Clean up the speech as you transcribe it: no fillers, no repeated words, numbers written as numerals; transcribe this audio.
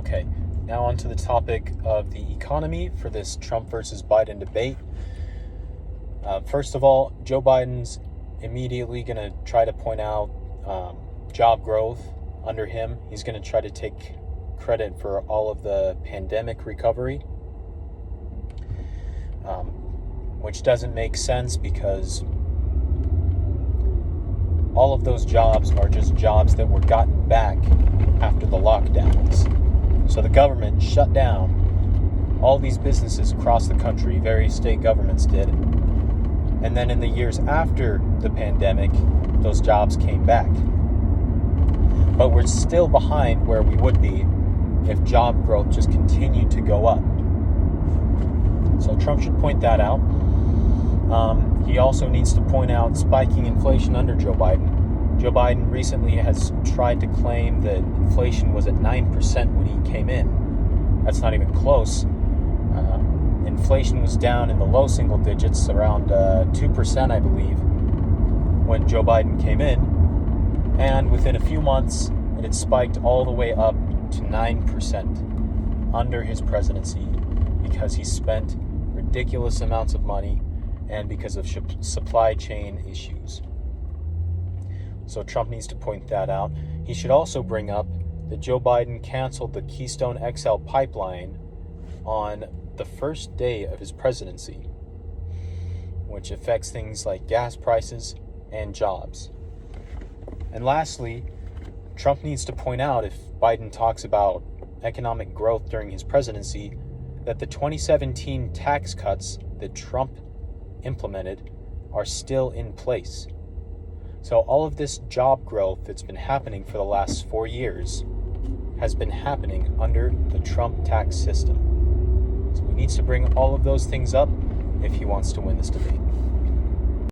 Okay, now onto the topic of the economy for this Trump versus Biden debate. First of all, Joe Biden's immediately going to try to point out job growth under him. He's going to try to take credit for all of the pandemic recovery, which doesn't make sense because all of those jobs are just jobs that were gotten back after the lockdowns. So the government shut down all these businesses across the country, various state governments did. And then in the years after the pandemic, those jobs came back. But we're still behind where we would be if job growth just continued to go up. So Trump should point that out. He also needs to point out spiking inflation under Joe Biden. Joe Biden recently has tried to claim that inflation was at 9% when he came in. That's not even close. Inflation was down in the low single digits, around 2%, I believe, when Joe Biden came in. And within a few months, it had spiked all the way up to 9% under his presidency because he spent ridiculous amounts of money and because of supply chain issues. So Trump needs to point that out. He should also bring up that Joe Biden canceled the Keystone XL pipeline on the first day of his presidency, which affects things like gas prices and jobs. And lastly, Trump needs to point out, if Biden talks about economic growth during his presidency, that the 2017 tax cuts that Trump implemented are still in place. So all of this job growth that's been happening for the last 4 years has been happening under the Trump tax system. So he needs to bring all of those things up if he wants to win this debate.